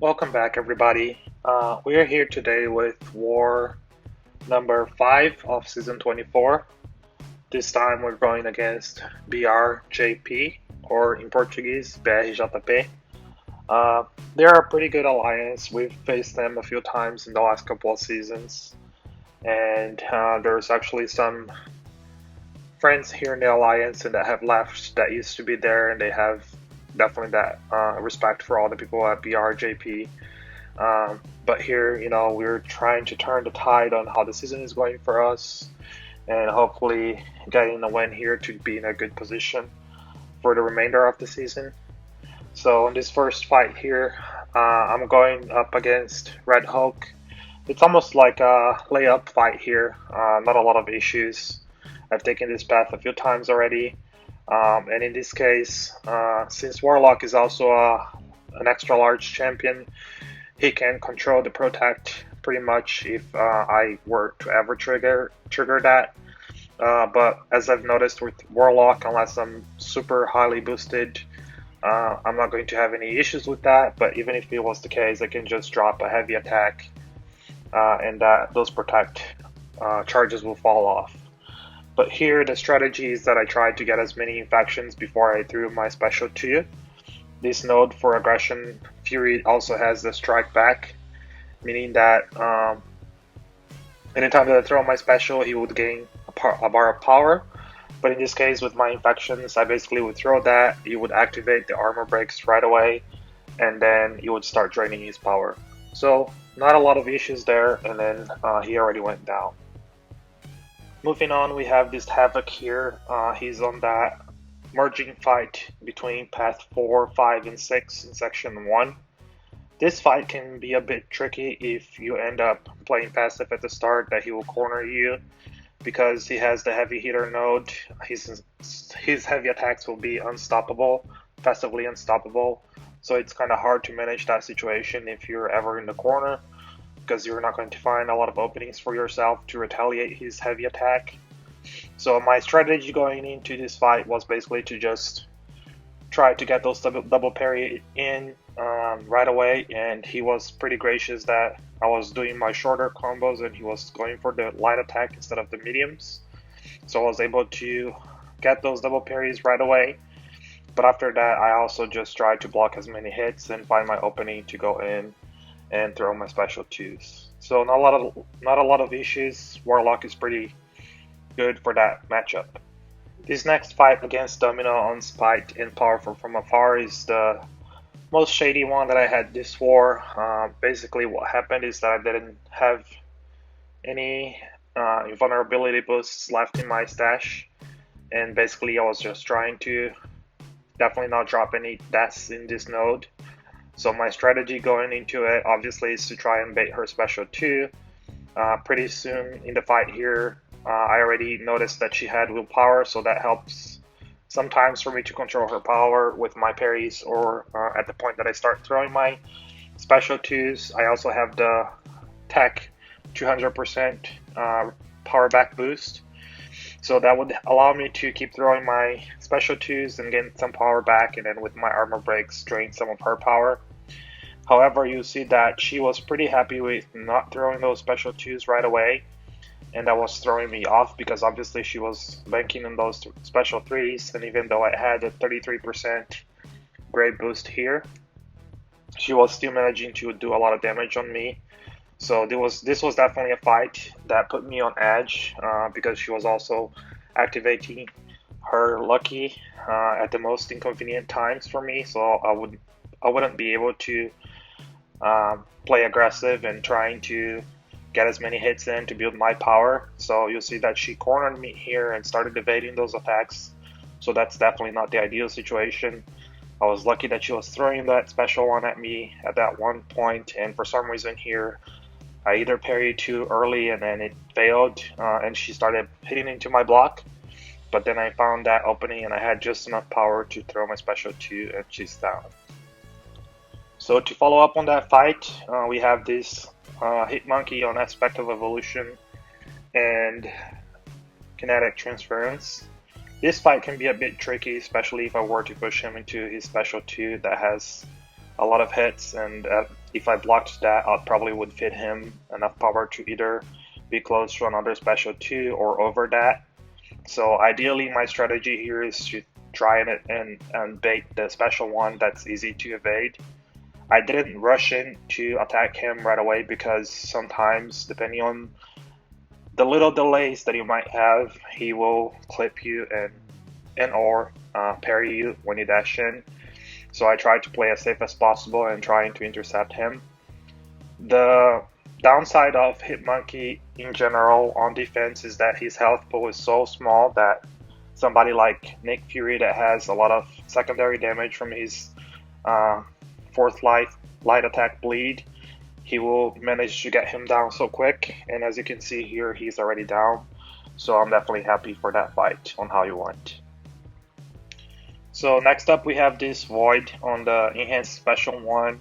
Welcome back, everybody. We are here today with War number 5 of Season 24. This time we're going against BRJP, or in Portuguese, BRJP. They're a pretty good alliance. We've faced them a few times in the last couple of seasons, and there's actually some friends here in the alliance and that have left that used to be there, and they have definitely that respect for all the people at BRJP. But here, we're trying to turn the tide on how the season is going for us, and hopefully getting a win here to be in a good position for the remainder of the season. So in this first fight here, I'm going up against Red Hulk. It's almost like a layup fight here. Not a lot of issues. I've taken this path a few times already. And in this case, since Warlock is also an extra large champion, he can control the protect pretty much if I were to ever trigger that. But as I've noticed with Warlock, unless I'm super highly boosted, I'm not going to have any issues with that. But even if it was the case, I can just drop a heavy attack and those protect charges will fall off. But here the strategy is that I tried to get as many infections before I threw my special 2. This node for aggression Fury also has the strike back, meaning that anytime that I throw my special, he would gain a bar of power. But in this case, with my infections, I basically would throw that, he would activate the armor breaks right away, and then he would start draining his power. So not a lot of issues there, and then he already went down. Moving on, we have this Havok here. He's on that merging fight between path 4, 5, and 6 in section 1. This fight can be a bit tricky if you end up playing passive at the start, that he will corner you because he has the heavy hitter node. His heavy attacks will be unstoppable, passively unstoppable. So it's kind of hard to manage that situation if you're ever in the corner, because you're not going to find a lot of openings for yourself to retaliate his heavy attack. So my strategy going into this fight was basically to just try to get those double parry in right away, and he was pretty gracious that I was doing my shorter combos and he was going for the light attack instead of the mediums. So I was able to get those double parries right away. But after that, I also just tried to block as many hits and find my opening to go in and throw my special 2s. So not a lot of issues. Warlock is pretty good for that matchup. This next fight against Domino on Spite and Powerful from Afar is the most shady one that I had this war. Basically what happened is that I didn't have any invulnerability boosts left in my stash, and basically I was just trying to definitely not drop any deaths in this node. So my strategy going into it obviously is to try and bait her special 2. Pretty soon in the fight here, I already noticed that she had willpower, so that helps sometimes for me to control her power with my parries, or at the point that I start throwing my special 2s. I also have the tech 200% power back boost, so that would allow me to keep throwing my special 2s and gain some power back, and then with my armor breaks drain some of her power. However, you see that she was pretty happy with not throwing those special 2s right away, and that was throwing me off because obviously she was banking on those special 3s, and even though I had a 33% great boost here, she was still managing to do a lot of damage on me. So this was definitely a fight that put me on edge because she was also activating her lucky at the most inconvenient times for me, so I wouldn't be able to play aggressive and trying to get as many hits in to build my power. So you'll see that she cornered me here and started evading those attacks. So that's definitely not the ideal situation. I was lucky that she was throwing that special one at me at that one point, and for some reason here I either parried too early and then it failed and she started hitting into my block. But then I found that opening and I had just enough power to throw my special 2 and she's down. So to follow up on that fight, we have this Hit Monkey on Aspect of Evolution and Kinetic Transference. This fight can be a bit tricky, especially if I were to push him into his special 2 that has a lot of hits, and if I blocked that, I probably would fit him enough power to either be close to another special 2 or over that. So ideally my strategy here is to try and bait the special 1 that's easy to evade. I didn't rush in to attack him right away because sometimes, depending on the little delays that you might have, he will clip you and or parry you when you dash in. So I tried to play as safe as possible and trying to intercept him. The downside of Hitmonkey in general on defense is that his health pool is so small that somebody like Nick Fury that has a lot of secondary damage from his 4th light attack bleed, he will manage to get him down so quick, and as you can see here, he's already down. So I'm definitely happy for that fight on how he went. So next up we have this Void on the Enhanced Special 1,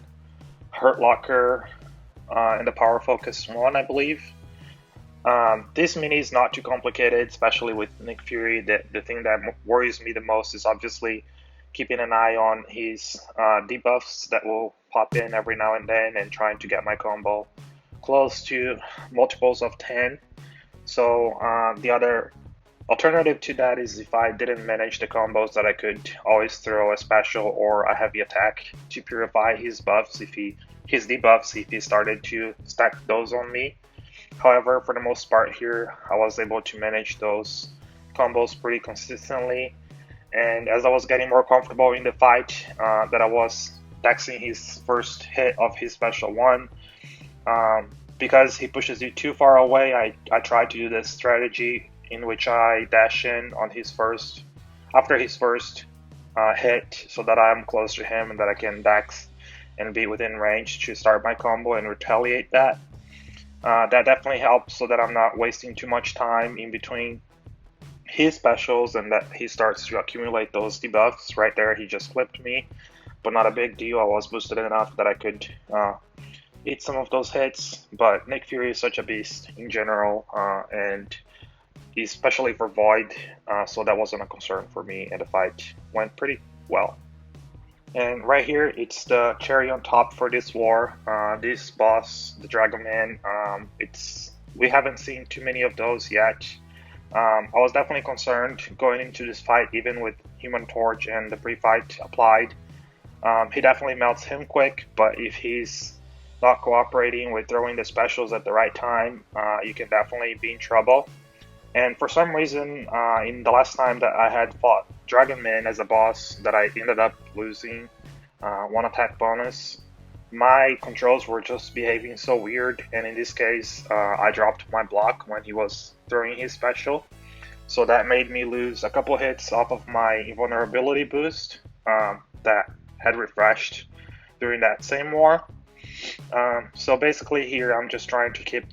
Hurt Locker, and the Power Focus 1, I believe. This mini is not too complicated, especially with Nick Fury. The thing that worries me the most is obviously keeping an eye on his debuffs that will pop in every now and then and trying to get my combo close to multiples of 10. So the other alternative to that is if I didn't manage the combos, that I could always throw a special or a heavy attack to purify his buffs his debuffs if he started to stack those on me. However, for the most part here, I was able to manage those combos pretty consistently, and as I was getting more comfortable in the fight, that I was taxing his first hit of his special 1, because he pushes you too far away, I tried to do this strategy in which I dash in on after his first hit, so that I'm close to him and that I can dax and be within range to start my combo and retaliate that. That definitely helps so that I'm not wasting too much time in between his specials and that he starts to accumulate those debuffs. Right there, he just clipped me, but not a big deal. I was boosted enough that I could eat some of those hits, but Nick Fury is such a beast in general, and especially for Void, so that wasn't a concern for me, and the fight went pretty well. And right here, it's the cherry on top for this war. This boss, the Dragon Man, we haven't seen too many of those yet. I was definitely concerned going into this fight, even with Human Torch and the pre-fight applied. He definitely melts him quick, but if he's not cooperating with throwing the specials at the right time, you can definitely be in trouble. And for some reason, in the last time that I had fought Dragon Man as a boss that I ended up losing 1 attack bonus, my controls were just behaving so weird, and in this case, I dropped my block when he was throwing his special. So that made me lose a couple hits off of my invulnerability boost that had refreshed during that same war. So basically here I'm just trying to keep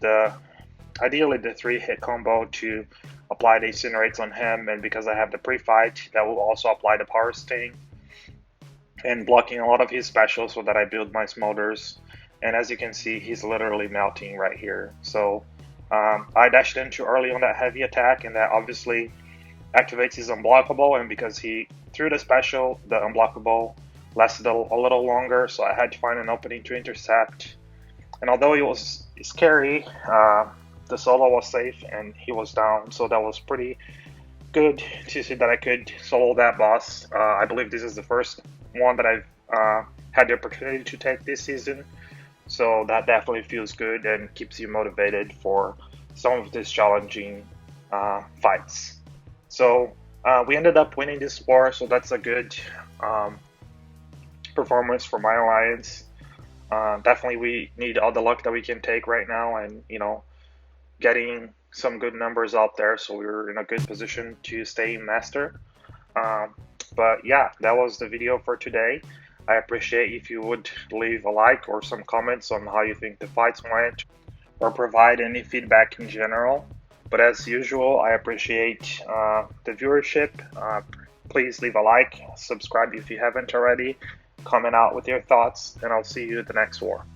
ideally the 3-hit combo to apply the incinerates on him, and because I have the pre-fight, that will also apply the power sting and blocking a lot of his specials so that I build my smolders. And as you can see, he's literally melting right here. So I dashed in too early on that heavy attack, and that obviously activates his unblockable, and because he threw the special, the unblockable lasted a little longer, so I had to find an opening to intercept. And although it was scary, the solo was safe and he was down, so that was pretty good to see that I could solo that boss. I believe this is the first one that I've had the opportunity to take this season, so that definitely feels good and keeps you motivated for some of these challenging fights. So we ended up winning this war, so that's a good performance for my alliance. Definitely we need all the luck that we can take right now, and getting some good numbers out there, so we're in a good position to stay master. But yeah, that was the video for today. I appreciate if you would leave a like or some comments on how you think the fights went, or provide any feedback in general. But as usual, I appreciate the viewership. Please leave a like, subscribe if you haven't already, comment out with your thoughts, and I'll see you at the next war.